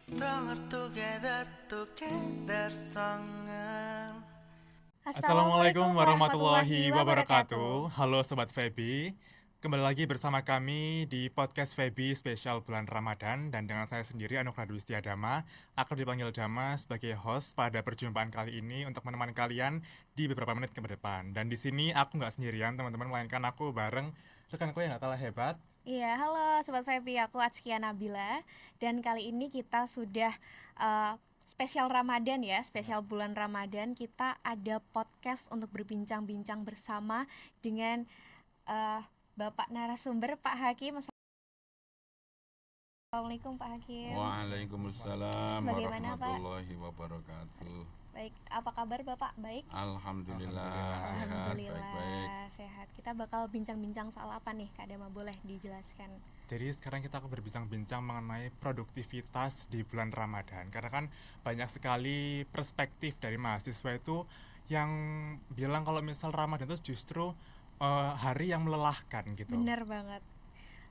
Stronger together stronger. Assalamualaikum warahmatullahi wabarakatuh. Halo Sobat Feby, kembali lagi bersama kami di podcast Feby spesial bulan Ramadan. Dan dengan saya sendiri, Anugrah Dwi Setiadama, akan dipanggil Dama sebagai host pada perjumpaan kali ini untuk menemani kalian di beberapa menit ke depan. Dan di sini aku nggak sendirian teman-teman, melainkan aku bareng rekanku yang nggak kalah hebat. Iya, halo Sobat Feby, aku Atskia Nabila. Dan kali ini kita sudah spesial Ramadan ya, spesial bulan Ramadan. Kita ada podcast untuk berbincang-bincang bersama dengan Bapak narasumber Pak Hakim. Assalamualaikum Pak Hakim. Waalaikumsalam Bagaimana, Pak? warahmatullahi wabarakatuh. Baik, apa kabar Bapak? Baik? Alhamdulillah, sehat, baik-baik. Alhamdulillah, sehat. Kita bakal bincang-bincang soal apa nih, Kak Dama? Boleh dijelaskan? Jadi sekarang kita akan berbincang-bincang mengenai produktivitas di bulan Ramadan. Karena kan banyak sekali perspektif dari mahasiswa itu yang bilang kalau misal Ramadan itu justru hari yang melelahkan gitu. Bener banget.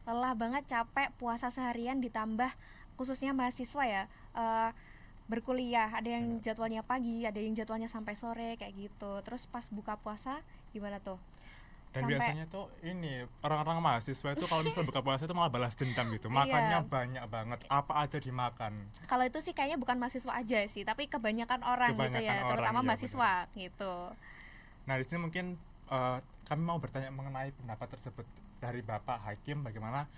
Lelah banget, capek, puasa seharian ditambah khususnya mahasiswa ya, berkuliah, ada yang jadwalnya pagi, ada yang jadwalnya sampai sore kayak gitu. Terus pas buka puasa gimana tuh? Dan biasanya tuh ini orang-orang mahasiswa itu kalau misal buka puasa itu malah balas dendam gitu. Iya. Makannya banyak banget, apa aja dimakan. Kalau itu sih kayaknya bukan mahasiswa aja sih, tapi kebanyakan orang gitu ya, terutama iya, mahasiswa bener. gitu. Nah di sini mungkin kami mau bertanya mengenai pendapat tersebut dari Bapak Hakim, bagaimana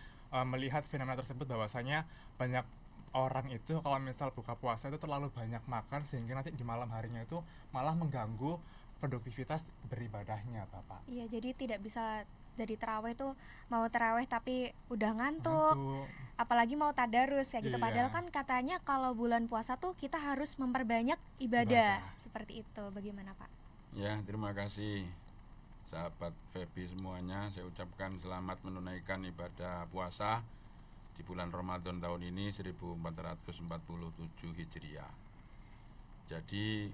melihat fenomena tersebut, bahwasanya banyak orang itu kalau misal buka puasa itu terlalu banyak makan sehingga nanti di malam harinya itu malah mengganggu produktivitas beribadahnya, Bapak. Iya, jadi tidak bisa dari terawih tuh mau terawih tapi udah ngantuk. Apalagi mau tadarus kayak gitu. Iya. Padahal kan katanya kalau bulan puasa tuh kita harus memperbanyak ibadah. Seperti itu. Bagaimana, Pak? Ya, terima kasih sahabat Feby semuanya. Saya ucapkan selamat menunaikan ibadah puasa di bulan Ramadan tahun ini 1447 Hijriah. Jadi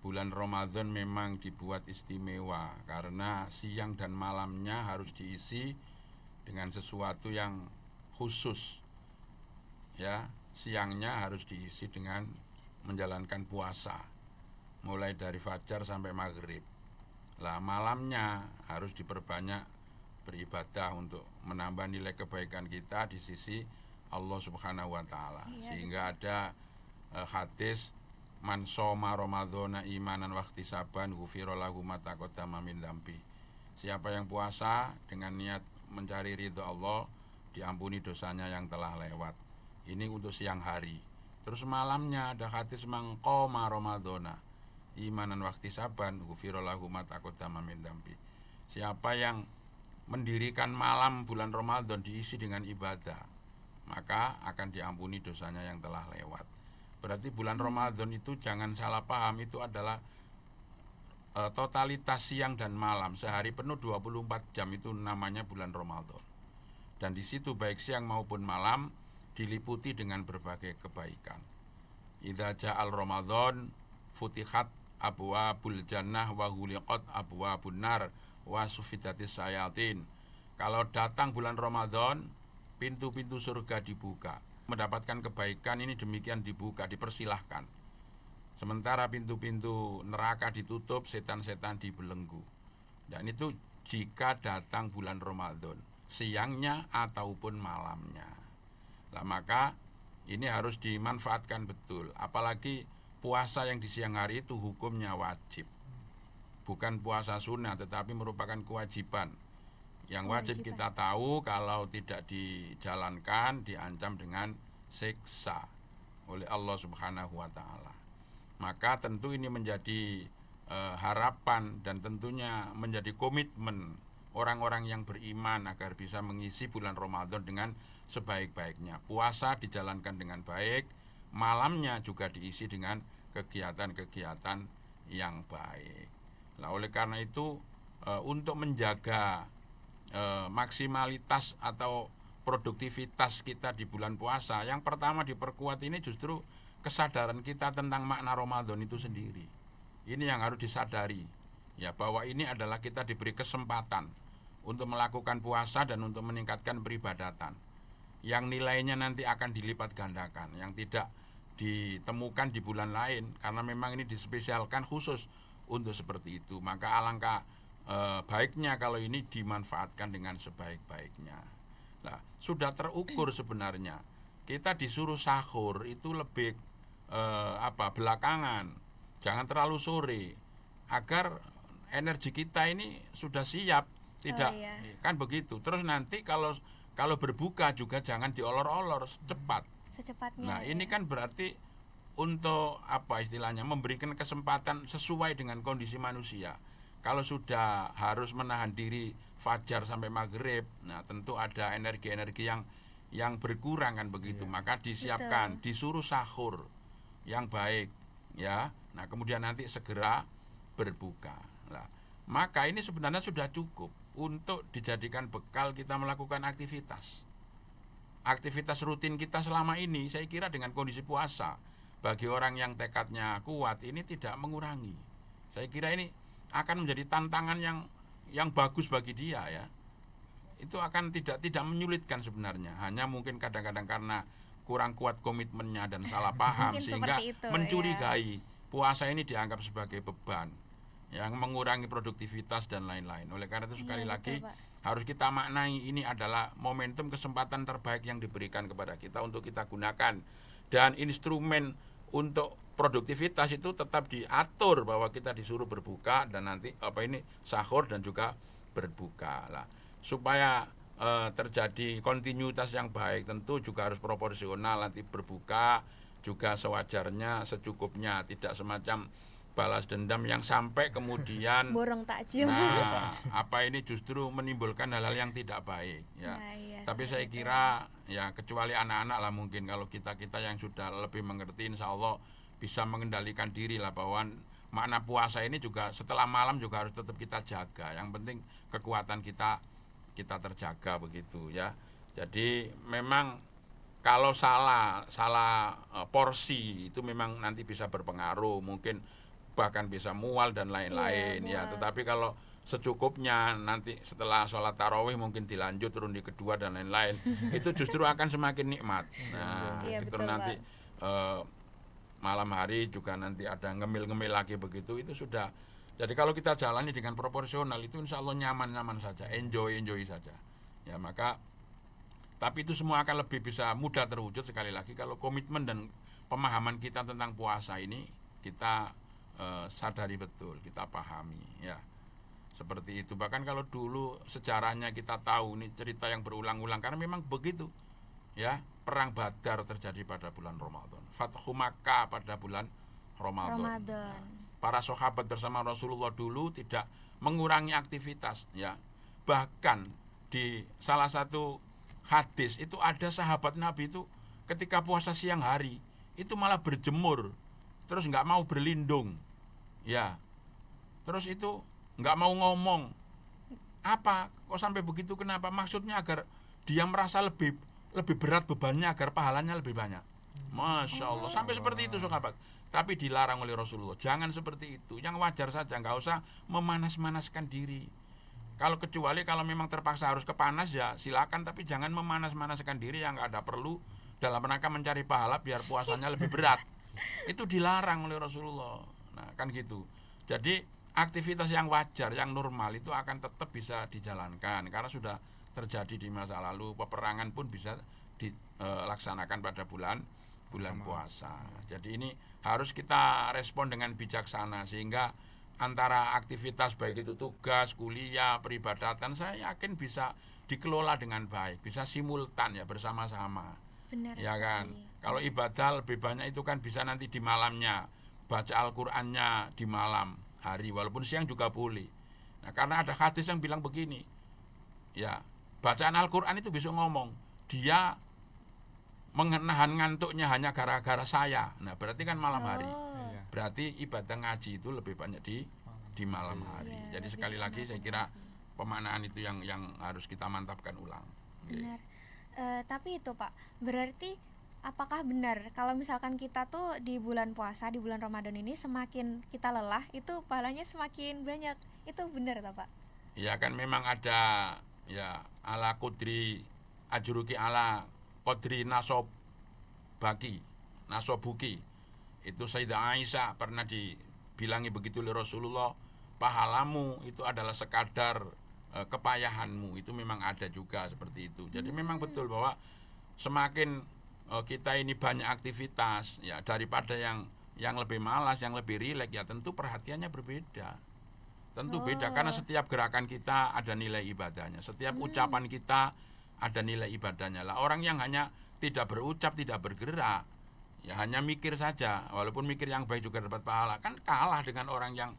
bulan Ramadan memang dibuat istimewa karena siang dan malamnya harus diisi dengan sesuatu yang khusus. Ya, siangnya harus diisi dengan menjalankan puasa, mulai dari fajar sampai maghrib. Lah malamnya harus diperbanyak beribadah untuk menambah nilai kebaikan kita di sisi Allah Subhanahu wa taala. Sehingga ada hadis man shoma ramadhana imanan wa ihtisaban ghufira lahu ma taqaddama min dzambi. Siapa yang puasa dengan niat mencari ridho Allah, diampuni dosanya yang telah lewat. Ini untuk siang hari. Terus malamnya ada hadis man qoma ramadhana imanan wa ihtisaban ghufira lahu ma taqaddama min dzambi. Siapa yang mendirikan malam bulan Ramadan diisi dengan ibadah, maka akan diampuni dosanya yang telah lewat. Berarti bulan Ramadan itu jangan salah paham, itu adalah totalitas siang dan malam. Sehari penuh 24 jam itu namanya bulan Ramadan. Dan di situ baik siang maupun malam diliputi dengan berbagai kebaikan. Idza ja'al Ramadan futihat abwabul jannah wa ghuliqat abwabun nar wa sufidatis sayatin. Kalau datang bulan Ramadan, pintu-pintu surga dibuka. Mendapatkan kebaikan ini demikian dibuka, dipersilahkan. Sementara pintu-pintu neraka ditutup, setan-setan dibelenggu. Dan itu jika datang bulan Ramadan, siangnya ataupun malamnya. Nah, maka ini harus dimanfaatkan betul. Apalagi puasa yang di siang hari itu hukumnya wajib. Bukan puasa sunnah, tetapi merupakan kewajiban. Yang wajib kita tahu kalau tidak dijalankan diancam dengan siksa oleh Allah Subhanahu wa taala. Maka tentu ini menjadi harapan dan tentunya menjadi komitmen orang-orang yang beriman agar bisa mengisi bulan Ramadan dengan sebaik-baiknya. Puasa dijalankan dengan baik, malamnya juga diisi dengan kegiatan-kegiatan yang baik. Nah, oleh karena itu untuk menjaga maksimalitas atau produktivitas kita di bulan puasa, yang pertama diperkuat ini justru kesadaran kita tentang makna Ramadan itu sendiri. Ini yang harus disadari, ya, bahwa ini adalah kita diberi kesempatan untuk melakukan puasa dan untuk meningkatkan peribadatan yang nilainya nanti akan dilipat gandakan, yang tidak ditemukan di bulan lain karena memang ini dispesialkan khusus untuk seperti itu. Maka alangkah baiknya kalau ini dimanfaatkan dengan sebaik-baiknya. Nah, sudah terukur sebenarnya. Kita disuruh sahur itu lebih belakangan. Jangan terlalu sore agar energi kita ini sudah siap, tidak kan begitu. Terus nanti kalau berbuka juga jangan diolor-olor secepatnya. Nah, ini kan berarti untuk istilahnya memberikan kesempatan sesuai dengan kondisi manusia. Kalau sudah harus menahan diri fajar sampai maghrib, nah tentu ada energi-energi yang berkurang kan begitu. Maka disiapkan, disuruh sahur yang baik ya. Nah, kemudian nanti segera berbuka. Nah, maka ini sebenarnya sudah cukup untuk dijadikan bekal kita melakukan aktivitas rutin kita selama ini. Saya kira dengan kondisi puasa, bagi orang yang tekadnya kuat ini tidak mengurangi. Saya kira ini akan menjadi tantangan yang bagus bagi dia ya. Itu akan tidak menyulitkan sebenarnya. Hanya mungkin kadang-kadang karena kurang kuat komitmennya dan salah paham sehingga mencurigai puasa ini dianggap sebagai beban yang mengurangi produktivitas dan lain-lain. Oleh karena itu sekali lagi harus kita maknai ini adalah momentum kesempatan terbaik yang diberikan kepada kita untuk kita gunakan. Dan instrumen untuk produktivitas itu tetap diatur bahwa kita disuruh berbuka dan nanti sahur dan juga berbuka lah. Supaya terjadi kontinuitas yang baik tentu juga harus proporsional, nanti berbuka juga sewajarnya, secukupnya, tidak semacam balas dendam yang sampai kemudian borong takjil. Ini justru menimbulkan hal-hal yang tidak baik ya. Tapi saya kira ya kecuali anak-anak lah mungkin, kalau kita yang sudah lebih mengerti insya Allah bisa mengendalikan diri lah, bahwa makna puasa ini juga setelah malam juga harus tetap kita jaga. Yang penting kekuatan kita terjaga begitu ya. Jadi memang kalau salah porsi itu memang nanti bisa berpengaruh, mungkin bahkan bisa mual dan lain-lain ya. Tetapi kalau secukupnya nanti setelah sholat tarawih mungkin dilanjut rundi kedua dan lain-lain itu justru akan semakin nikmat. Nah itu nanti malam hari juga nanti ada ngemil-ngemil lagi begitu, itu sudah. Jadi kalau kita jalani dengan proporsional itu insya Allah nyaman-nyaman saja, enjoy saja ya. Maka tapi itu semua akan lebih bisa mudah terwujud sekali lagi kalau komitmen dan pemahaman kita tentang puasa ini kita sadari betul, kita pahami ya. Seperti itu. Bahkan kalau dulu sejarahnya kita tahu, ini cerita yang berulang-ulang karena memang begitu ya. Perang Badar terjadi pada bulan Ramadan, Fathu Makkah pada bulan Ramadan. Para sahabat bersama Rasulullah dulu tidak mengurangi aktivitas ya. Bahkan di salah satu hadis itu ada sahabat Nabi itu ketika puasa siang hari itu malah berjemur, terus nggak mau berlindung ya, terus itu nggak mau ngomong. Apa kok sampai begitu, kenapa? Maksudnya agar dia merasa lebih berat bebannya, agar pahalanya lebih banyak. Masya Allah, sampai seperti itu sahabat. Tapi dilarang oleh Rasulullah, jangan seperti itu. Yang wajar saja, nggak usah memanas-manaskan diri. Kecuali kalau memang terpaksa harus kepanas ya silakan, tapi jangan memanas-manaskan diri yang nggak ada perlu dalam rangka mencari pahala biar puasanya lebih berat. Itu dilarang oleh Rasulullah. Nah kan gitu. Jadi aktivitas yang wajar, yang normal itu akan tetap bisa dijalankan karena sudah terjadi di masa lalu. Peperangan pun bisa dilaksanakan pada bulan puasa. Jadi ini harus kita respon dengan bijaksana sehingga antara aktivitas baik itu tugas, kuliah, peribadatan saya yakin bisa dikelola dengan baik, bisa simultan ya, bersama-sama. Benar ya kan. sekali. Kalau ibadah lebih banyak itu kan bisa nanti di malamnya, baca Al-Qur'annya di malam hari, walaupun siang juga boleh. Nah, karena ada hadis yang bilang begini, ya bacaan Al-Qur'an itu besok ngomong, dia menahan ngantuknya hanya gara-gara saya. Nah berarti kan malam hari. Berarti ibadah ngaji itu lebih banyak di malam hari. Jadi sekali lagi saya kira pemaknaan itu yang harus kita mantapkan ulang. Benar. Tapi itu Pak, berarti apakah benar kalau misalkan kita tuh di bulan puasa, di bulan Ramadan ini semakin kita lelah itu pahalanya semakin banyak? Itu benar tak Pak? Ya kan memang ada ya ala qudri ajruki ala qadri nasob baki nasobuki. Itu Sayyidah Aisyah pernah dibilangi begitu oleh Rasulullah, pahalamu itu adalah sekadar kepayahanmu. Itu memang ada juga seperti itu. Jadi memang betul bahwa semakin kita ini banyak aktivitas ya, daripada yang lebih malas, yang lebih rileks, ya tentu perhatiannya berbeda. Tentu beda karena setiap gerakan kita ada nilai ibadahnya. Setiap ucapan kita ada nilai ibadahnya. Lah orang yang hanya tidak berucap, tidak bergerak, ya hanya mikir saja, walaupun mikir yang baik juga dapat pahala, kan kalah dengan orang yang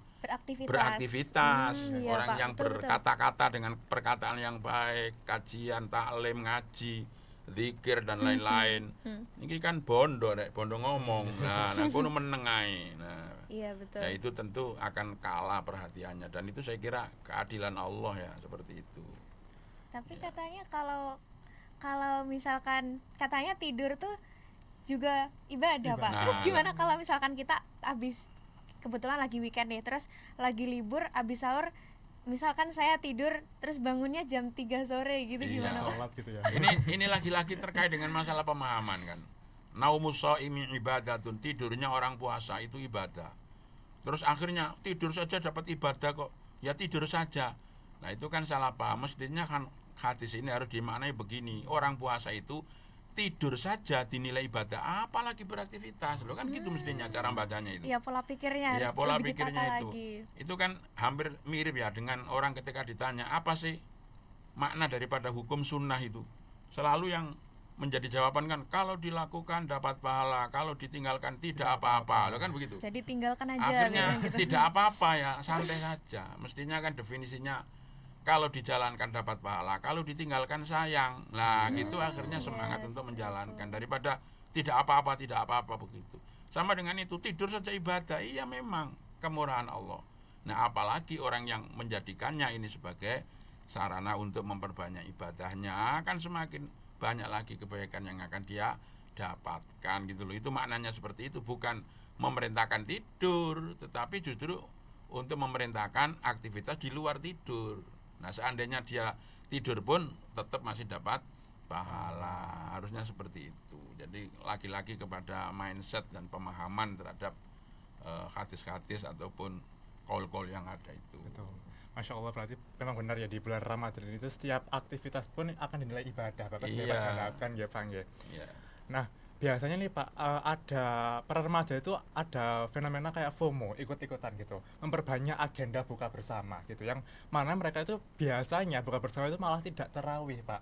beraktivitas, Iya, orang Pak. yang Betul. berkata-kata dengan perkataan yang baik, kajian, taklim, ngaji, zikir dan lain-lain. Ini kan bondo ngomong. Nah, kudu meneng ae. Nah, Iya, betul. ya itu tentu akan kalah perhatiannya, dan itu saya kira keadilan Allah ya, seperti itu. Tapi katanya kalau misalkan katanya tidur tuh juga ibadah, Pak. Nah, Terus gimana kalau misalkan kita habis kebetulan lagi weekend nih, terus lagi libur habis sahur, misalkan saya tidur terus bangunnya jam 3 sore gitu, Iya. gimana, Pak? Sholat gitu ya. Ini lagi-lagi terkait dengan masalah pemahaman kan. Naumus shaimi ibadatun, tidurnya orang puasa itu ibadah. Terus akhirnya tidur saja dapat ibadah kok. Ya tidur saja. Nah, itu kan salah paham. Mestinya kan hadis ini harus dimaknai begini. Orang puasa itu tidur saja dinilai ibadah, apalagi beraktivitas. Loh kan gitu mestinya cara bacanya itu. Iya, pola pikirnya Iya, harus pola lebih ditata pikirnya itu. lagi. Itu kan hampir mirip ya dengan orang ketika ditanya apa sih makna daripada hukum sunnah itu. Selalu yang menjadi jawaban kan kalau dilakukan dapat pahala, kalau ditinggalkan tidak apa-apa. Loh kan begitu. Jadi tinggalkan aja Akhirnya gitu. tidak apa-apa ya, santai saja. Mestinya kan definisinya kalau dijalankan dapat pahala, kalau ditinggalkan sayang. Nah, gitu akhirnya semangat untuk menjalankan daripada tidak apa-apa begitu. Sama dengan itu, tidur saja ibadah. Iya memang kemurahan Allah. Nah, apalagi orang yang menjadikannya ini sebagai sarana untuk memperbanyak ibadahnya, akan semakin banyak lagi kebaikan yang akan dia dapatkan gitu loh. Itu maknanya seperti itu, bukan memerintahkan tidur, tetapi justru untuk memerintahkan aktivitas di luar tidur. Nah, seandainya dia tidur pun tetap masih dapat pahala. Harusnya seperti itu. Jadi lagi-lagi kepada mindset dan pemahaman terhadap hadis-hadis ataupun call-call yang ada itu. Betul. Masya Allah, berarti memang benar ya, di bulan Ramadan itu setiap aktivitas pun akan dinilai ibadah, bahkan Iya. dipergandakan ya Bang ya. Ya. Nah, biasanya nih Pak, ada para remaja itu ada fenomena kayak FOMO, ikut-ikutan gitu, memperbanyak agenda buka bersama gitu, yang mana mereka itu biasanya buka bersama itu malah tidak tarawih, Pak.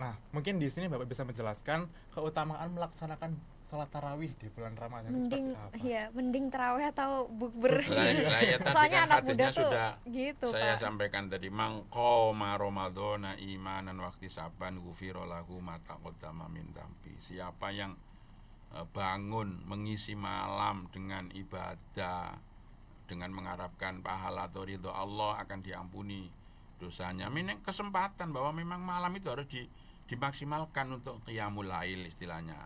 Nah, mungkin di sini Bapak bisa menjelaskan keutamaan melaksanakan salat tarawih di bulan Ramadan itu Mending seperti apa? iya, mending tarawih atau bukber. Lah ya tadi Soalnya kan anak hadisnya muda tuh sudah gitu, saya Pak. sampaikan tadi, mangqoma ramadhana imanan waqti saban ghufira lahu ma taqaddama min dambi. Siapa yang bangun mengisi malam dengan ibadah, dengan mengharapkan pahala atau ridho Allah, akan diampuni dosanya. Ini kesempatan bahwa memang malam itu harus dimaksimalkan untuk qiyamul lail istilahnya.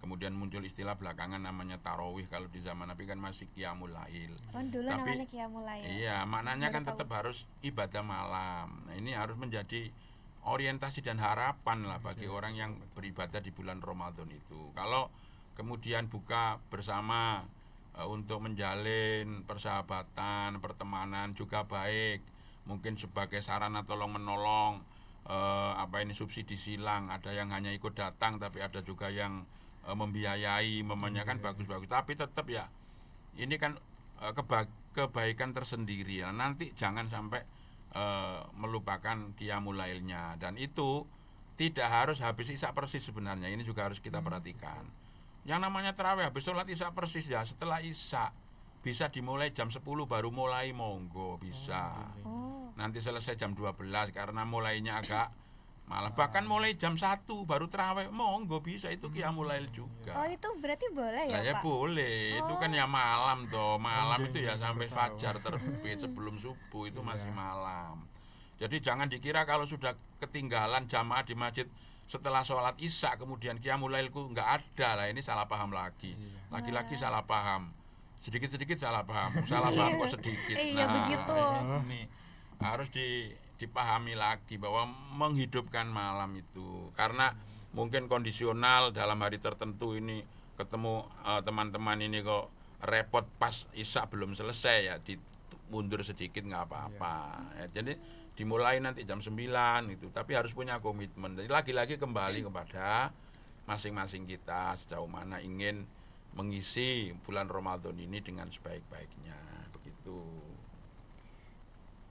Kemudian muncul istilah belakangan namanya tarawih, kalau di zaman Nabi kan masih qiyamul lail. Oh, dulu Tapi, namanya qiyamul lail. Iya, maknanya Baru kan tahu. tetap harus ibadah malam. Nah, ini harus menjadi orientasi dan harapan lah bagi orang yang beribadah di bulan Ramadan itu. Kalau kemudian buka bersama untuk menjalin persahabatan, pertemanan juga baik. Mungkin sebagai sarana tolong menolong, subsidi silang. Ada yang hanya ikut datang, tapi ada juga yang membiayai, kan bagus-bagus. Tapi tetap ya, ini kan kebaikan tersendiri ya. Nanti jangan sampai melupakan qiyamul lailnya, dan itu tidak harus habis isya persis sebenarnya. Ini juga harus kita perhatikan. Yang namanya tarawih habis sholat isya persis ya, setelah isya bisa dimulai jam 10 baru mulai, monggo bisa. Oh. Nanti selesai jam 12 karena mulainya agak malah, bahkan mulai jam 1 baru tarawih, monggo bisa, itu qiyamul lail juga. Oh, itu berarti boleh Lah ya, ya Pak? boleh, itu Oh. kan ya malam toh. Malam Iya, itu ya iya, sampai betul. fajar terbit, sebelum subuh itu masih Iya. malam. Jadi jangan dikira kalau sudah ketinggalan jamaah di masjid setelah sholat isya kemudian qiyamul lailku nggak ada. Lah ini salah paham lagi. Iya. Lagi-lagi salah paham. Sedikit-sedikit salah paham. Salah paham kok sedikit. Iya, begitu. Ini harus dipahami lagi bahwa menghidupkan malam itu, karena mungkin kondisional dalam hari tertentu ini ketemu teman-teman ini kok repot pas isya belum selesai ya mundur sedikit nggak apa-apa. Ya, jadi dimulai nanti jam 9 itu, tapi harus punya komitmen. Jadi lagi-lagi kembali kepada masing-masing kita sejauh mana ingin mengisi bulan Ramadan ini dengan sebaik-baiknya begitu.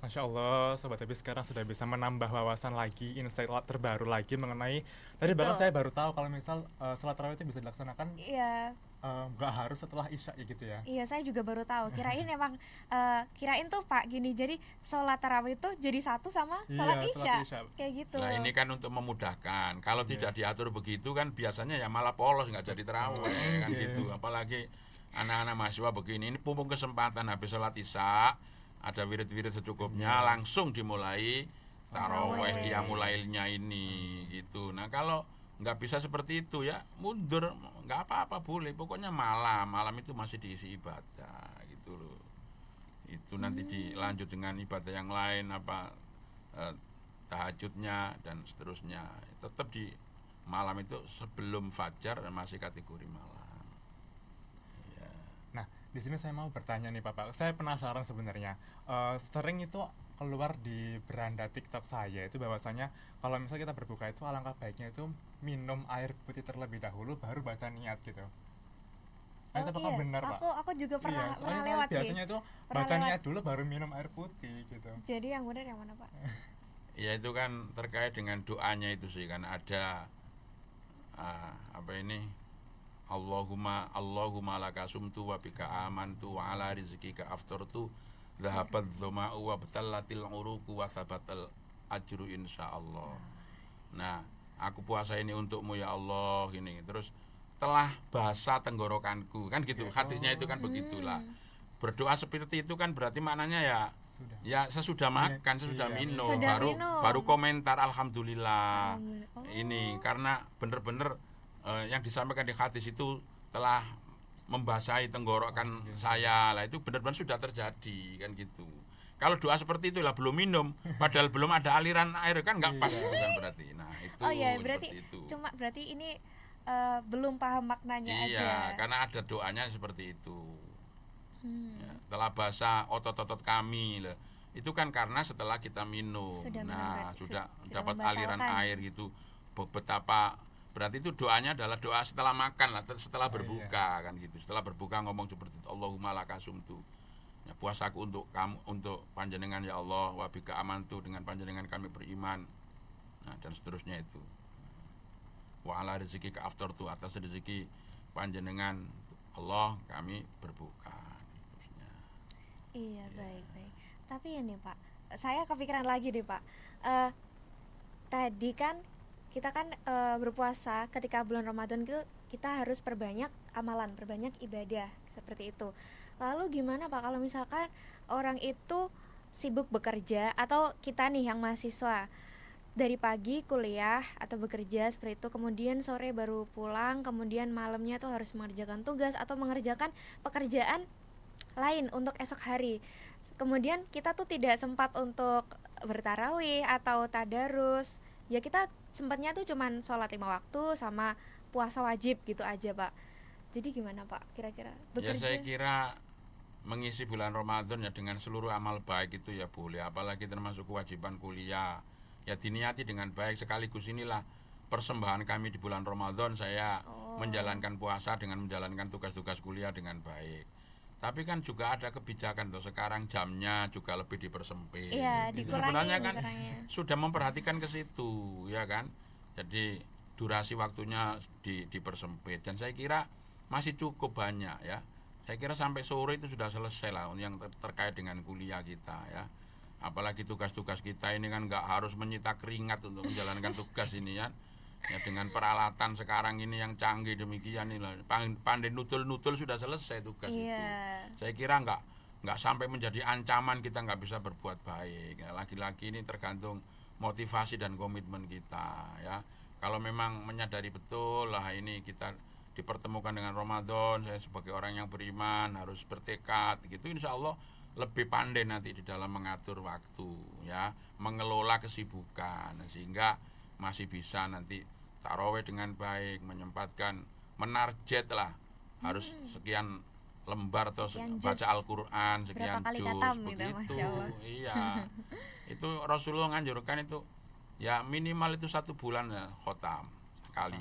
Masya Allah, Sobat Happy sekarang sudah bisa menambah wawasan lagi, insight terbaru lagi mengenai tadi bahkan Betul. saya baru tahu kalau misal sholat tarawih itu bisa dilaksanakan Iya, nggak harus setelah isya ya gitu ya. iya saya juga baru tahu. Kirain emang kirain tuh Pak gini. Jadi sholat tarawih itu jadi satu sama sholat Iya, isya. sholat isya. Kayak gitu. Nah ini kan untuk memudahkan. Kalau Iya. tidak diatur begitu kan biasanya ya malah polos nggak jadi terawih kan Iya. gitu. Apalagi anak-anak mahasiswa begini, ini mumpung kesempatan habis sholat isya, ada wirid-wirid secukupnya, Iya. langsung dimulai tarawih Tarawih. qiyamulailnya ini gitu. Nah kalau nggak bisa seperti itu ya mundur, nggak apa-apa boleh. Pokoknya malam itu masih diisi ibadah gitu loh. Itu nanti dilanjut dengan ibadah yang lain tahajudnya dan seterusnya. Tetap di malam itu sebelum fajar masih kategori malam. Ya. Nah, di sini saya mau bertanya nih Bapak. Saya penasaran sebenarnya. Sering itu keluar di beranda TikTok saya itu bahwasanya kalau misalnya kita berbuka itu alangkah baiknya itu minum air putih terlebih dahulu baru baca niat gitu. Nah, itu apakah iya. benar, Pak? Aku juga pernah Iya, soalnya saya lewat sih. biasanya itu Pernah baca lewat. niat dulu baru minum air putih gitu. Jadi yang benar yang mana Pak? Ya itu kan terkait dengan doanya itu sih kan ada apa ini Allahumma laka sumtu wa bika amantu wa ala rizqika aftartu dhahabat dhama'u wa batallatil uruku wa thabatal ajru insyaallah. Nah, aku puasa ini untukmu ya Allah ini. Terus telah basah tenggorokanku kan gitu. Hadisnya itu kan begitulah. Berdoa seperti itu kan berarti maknanya ya Sudah. ya sesudah makan, sesudah Iya. minum, Sudah baru minum. baru komentar alhamdulillah. Oh. Ini karena bener-bener yang disampaikan di hadis itu telah membasahi tenggorokan saya. Lah itu benar-benar sudah terjadi kan gitu. Kalau doa seperti itu lah belum minum, padahal belum ada aliran air kan nggak pas itu kan berarti. Nah itu. Oh iya, berarti seperti itu. cuma berarti ini belum paham maknanya Iya, aja. karena ada doanya seperti itu. Hmm. Ya, telah basah otot-otot kami lah. Itu kan karena setelah kita minum. Sudah minum Nah, berarti sudah sudah dapat aliran membatalkan. air gitu. Betapa berarti itu doanya adalah doa setelah makan lah, setelah berbuka kan gitu. Setelah berbuka ngomong seperti itu, Allahumma laka sumtu. Ya, puasaku untuk kamu, untuk panjenengan ya Allah, wa bika amantu, dengan panjenengan kami beriman. Nah, dan seterusnya itu. Wa ala rezeki ka aftartu, atas rezeki panjenengan Allah kami berbuka. Terusnya. Iya, baik. Tapi ini Pak, saya kepikiran lagi deh Pak. Tadi kan kita kan berpuasa ketika bulan Ramadan itu kita harus perbanyak amalan, perbanyak ibadah seperti itu. Lalu gimana Pak kalau misalkan orang itu sibuk bekerja atau kita nih yang mahasiswa dari pagi kuliah atau bekerja seperti itu, kemudian sore baru pulang, kemudian malamnya tuh harus mengerjakan tugas atau mengerjakan pekerjaan lain untuk esok hari. Kemudian kita tuh tidak sempat untuk bertarawih atau tadarus. Ya kita sempatnya tuh cuman sholat 5 waktu sama puasa wajib gitu aja Pak. Jadi gimana Pak kira-kira? Ya saya kira mengisi bulan Ramadan ya dengan seluruh amal baik itu ya boleh, apalagi termasuk kewajiban kuliah. Ya diniati dengan baik, sekaligus inilah persembahan kami di bulan Ramadan, saya menjalankan puasa dengan menjalankan tugas-tugas kuliah dengan baik. Tapi kan juga ada kebijakan tuh sekarang jamnya juga lebih dipersempit. Iya, Itu dikurangi, sebenarnya kan dikurangi. sudah memperhatikan ke situ, ya kan? Jadi durasi waktunya dipersempit dan saya kira masih cukup banyak ya. Saya kira sampai sore itu sudah selesai lah yang terkait dengan kuliah kita ya. Apalagi tugas-tugas kita ini kan nggak harus menyita keringat untuk menjalankan tugas ini ya. Ya dengan peralatan sekarang ini yang canggih demikian ini lah, pandai nutul-nutul sudah selesai tugas itu. Saya kira nggak sampai menjadi ancaman kita nggak bisa berbuat baik. Ya, lagi-lagi ini tergantung motivasi dan komitmen kita ya. Kalau memang menyadari betul lah ini kita dipertemukan dengan Ramadan, saya sebagai orang yang beriman harus bertekad gitu, insya Allah lebih pandai nanti di dalam mengatur waktu ya, mengelola kesibukan sehingga masih bisa nanti tarawih dengan baik, menyempatkan menarget lah harus sekian lembar atau Sekian juz. baca Al-Qur'an sekian Berapa kali juz khatam gitu, begitu. Masya Allah. Iya. Itu Rasulullah nganjurkan itu ya minimal itu 1 bulan ya khatam sekali.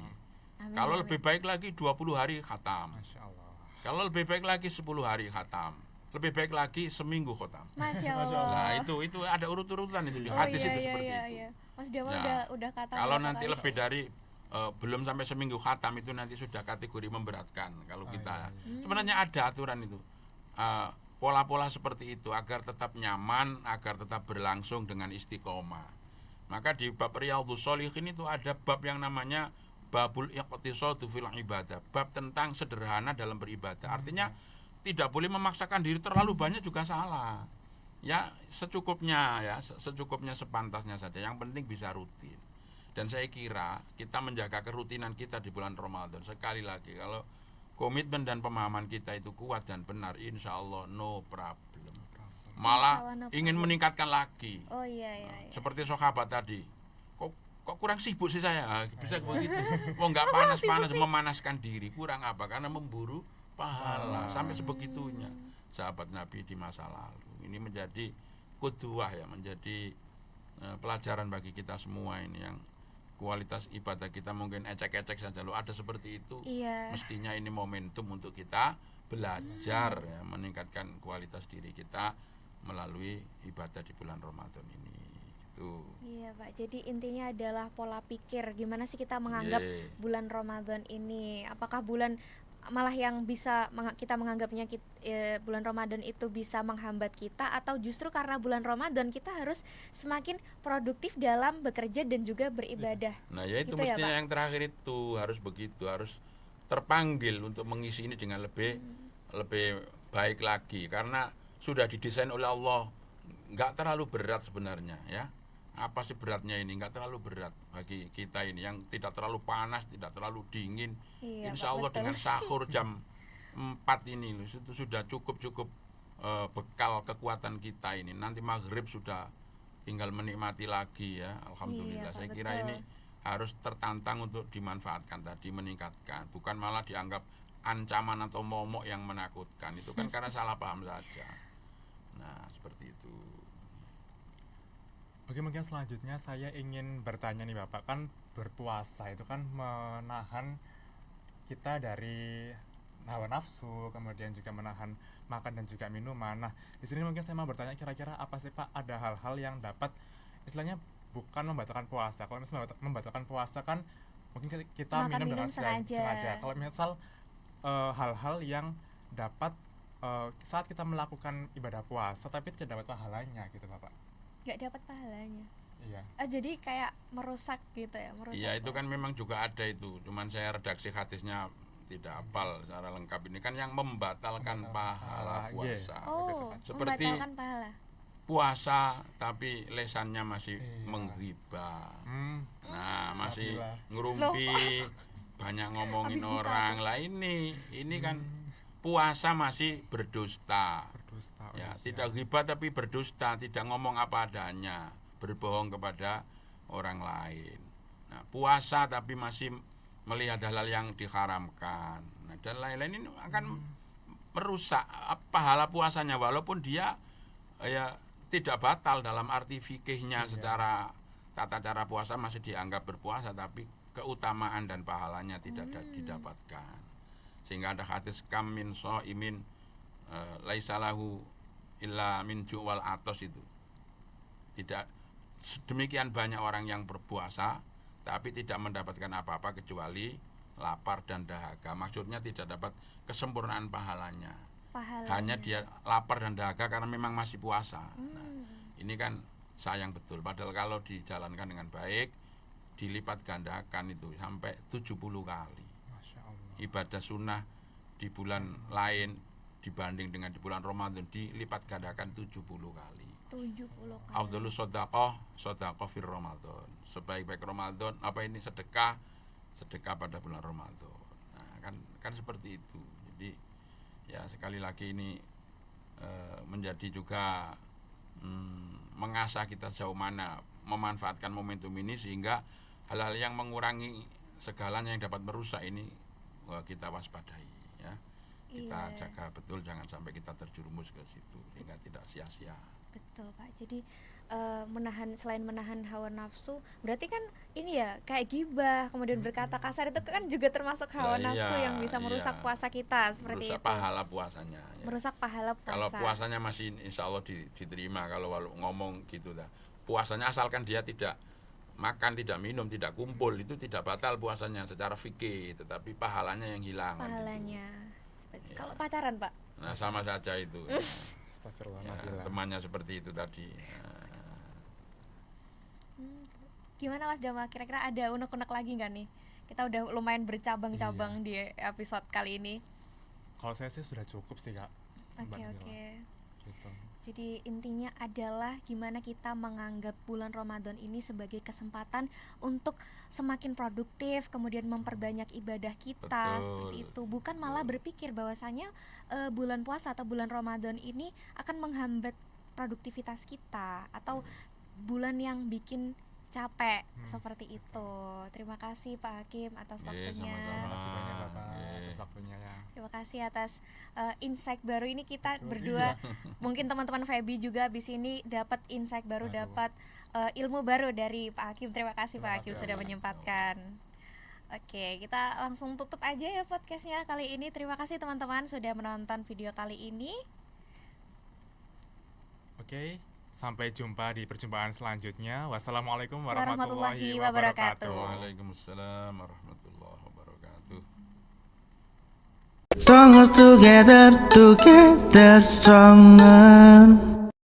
Amin, Kalau amin. lebih baik lagi 20 hari khatam. Masya Allah. Kalau lebih baik lagi 10 hari khatam. Lebih baik lagi seminggu khatam. Masya Masya Allah. Nah, itu ada urut-urutan itu di Oh hadis iya, itu iya, seperti iya, itu. iya. Mas Damal Ya. udah kata Kalau berapa nanti kali? lebih dari belum sampai seminggu khatam itu nanti sudah kategori memberatkan kalau Oh, kita. iya, Sebenarnya ada aturan itu. Pola-pola seperti itu agar tetap nyaman, agar tetap berlangsung dengan istiqomah. Maka di bab Riyadhus Shalihin itu ada bab yang namanya babul iqtisadu fil ibadah, bab tentang sederhana dalam beribadah. Artinya tidak boleh memaksakan diri terlalu banyak juga salah. Ya secukupnya ya, secukupnya sepantasnya saja. Yang penting bisa rutin. Dan saya kira kita menjaga kerutinan kita di bulan Ramadan. Sekali lagi kalau komitmen dan pemahaman kita itu kuat dan benar, insya Allah no problem. Malah Insya Allah no ingin problem. meningkatkan lagi. Oh iya, iya, iya. Seperti sahabat tadi. Kok kurang sibuk sih saya? Ah, bisa begitu. Oh nggak panas-panas memanaskan diri. Kurang apa? Karena memburu pahala sampai sebegitunya. Sahabat Nabi di masa lalu. Ini menjadi qudwah ya, menjadi pelajaran bagi kita semua ini yang kualitas ibadah kita mungkin ecek-ecek saja loh, ada seperti itu. Iya. Mestinya ini momentum untuk kita belajar ya, meningkatkan kualitas diri kita melalui ibadah di bulan Ramadan ini gitu. Iya Pak, jadi intinya adalah pola pikir. Gimana sih kita menganggap Ye. bulan Ramadan ini? Apakah bulan malah yang bisa kita menganggapnya bulan Ramadan itu bisa menghambat kita, atau justru karena bulan Ramadan kita harus semakin produktif dalam bekerja dan juga beribadah? Nah ya itu Gitu ya, mestinya Pak? yang terakhir itu harus begitu, harus terpanggil untuk mengisi ini dengan lebih baik lagi, karena sudah didesain oleh Allah nggak terlalu berat sebenarnya ya. Apa sih beratnya ini? Nggak terlalu berat bagi kita ini yang tidak terlalu panas, tidak terlalu dingin. Iya, Insya Pak, Allah betul. dengan sahur jam 4 ini loh, itu sudah cukup bekal kekuatan kita ini. Nanti maghrib sudah tinggal menikmati lagi ya. Alhamdulillah. Iya, Pak, Saya kira betul. ini harus tertantang untuk dimanfaatkan tadi, meningkatkan, bukan malah dianggap ancaman atau momok yang menakutkan. Itu kan karena salah paham saja. Nah seperti itu. Oke, mungkin selanjutnya saya ingin bertanya nih Bapak, kan berpuasa itu kan menahan kita dari hawa nafsu, kemudian juga menahan makan dan juga minuman. Nah, di sini mungkin saya mau bertanya, kira-kira apa sih Pak, ada hal-hal yang dapat istilahnya bukan membatalkan puasa. Kalau misalnya membatalkan puasa kan mungkin kita Makan minum dengan minum sengaja. Kalau misal hal-hal yang dapat saat kita melakukan ibadah puasa tapi tidak dapat pahalanya gitu Bapak. Nggak dapat pahalanya. Iya. Jadi kayak merusak gitu ya, merusak. Iya itu kan memang juga ada itu. Cuman saya redaksi hadisnya tidak hafal secara lengkap. Ini kan yang membatalkan pahala puasa. Oh, Seperti membatalkan pahala. puasa tapi lesannya masih Iya. menggibah. Alhamdulillah. Nah, masih ngerumpi, banyak ngomongin Habis buka orang. Lah ini kan puasa masih berdusta. Berdusta. Ya, iya. tidak ghibah tapi berdusta, tidak ngomong apa adanya, berbohong kepada orang lain. Nah, puasa tapi masih melihat hal-hal yang diharamkan. Nah, dan lain-lain ini akan merusak pahala puasanya walaupun dia ya tidak batal dalam arti fikihnya. Iya. Secara tata cara puasa masih dianggap berpuasa, tapi keutamaan dan pahalanya tidak didapatkan. Sehingga ada hadis kam min shaimin laisa lahu illa min ju'wal atos itu. Tidak sedemikian banyak orang yang berpuasa tapi tidak mendapatkan apa-apa kecuali lapar dan dahaga. Maksudnya tidak dapat kesempurnaan pahalanya. Hanya dia lapar dan dahaga karena memang masih puasa. Nah, ini kan sayang betul. Padahal kalau dijalankan dengan baik dilipat gandakan itu sampai 70 kali. Masya Allah. Ibadah sunnah di bulan lain dibanding dengan di bulan Ramadan dilipat gandakan 70 kali. 70 kali. Afdhalus shadaqah fir Ramadan. Sebaik-baik Ramadan apa ini sedekah pada bulan Ramadan. Nah, kan seperti itu. Jadi ya sekali lagi ini menjadi juga mengasah kita sejauh mana memanfaatkan momentum ini sehingga hal-hal yang mengurangi segalanya yang dapat merusak ini kita waspadai ya. Kita Iya. jaga betul, jangan sampai kita terjerumus ke situ sehingga tidak sia-sia. Betul Pak. Jadi selain menahan hawa nafsu, berarti kan ini ya kayak gibah, kemudian berkata kasar itu kan juga termasuk hawa Lah, nafsu iya, yang bisa merusak iya. puasa kita seperti Merusak itu. pahala puasanya ya. Merusak pahala puasa. Kalau puasanya masih insya Allah diterima, kalau ngomong gitu dah. Puasanya asalkan dia tidak makan, tidak minum, tidak kumpul, itu tidak batal puasanya secara fikih, tetapi pahalanya yang hilang. kan gitu. Pahalanya. Iya. Kalau pacaran Pak, Nah sama saja itu. ya. Astagfirullah, Ya, Nabila. temannya seperti itu tadi. Nah, gimana Mas Dama? Kira-kira ada unek-unek lagi nggak nih? Kita udah lumayan bercabang-cabang di episode kali ini. Kalau saya sih sudah cukup sih Kak. Mbak Oke Nabila. oke. Gitu. Jadi intinya adalah gimana kita menganggap bulan Ramadan ini sebagai kesempatan untuk semakin produktif, kemudian memperbanyak ibadah kita, Betul, seperti itu. Bukan malah berpikir bahwasanya bulan puasa atau bulan Ramadan ini akan menghambat produktivitas kita atau bulan yang bikin capek seperti itu. Terima kasih Pak Hakim atas Iya, waktunya. sama-sama. Terima kasih banyak Bapak Oke. atas waktunya ya. Terima kasih atas insight baru ini kita Betul, berdua. Mungkin teman-teman Feby juga habis ini dapat insight baru, Aduh. dapat ilmu baru dari Pak Hakim. Terima kasih Terima Pak Hakim kasih, sudah Amin. menyempatkan. Oke, kita langsung tutup aja ya podcastnya kali ini. Terima kasih teman-teman sudah menonton video kali ini. Oke, sampai jumpa di perjumpaan selanjutnya. Wassalamualaikum Warahmatullahi warahmatullahi wabarakatuh. wabarakatuh. Waalaikumsalam warahmatullahi wabarakatuh. Stronger together, together stronger.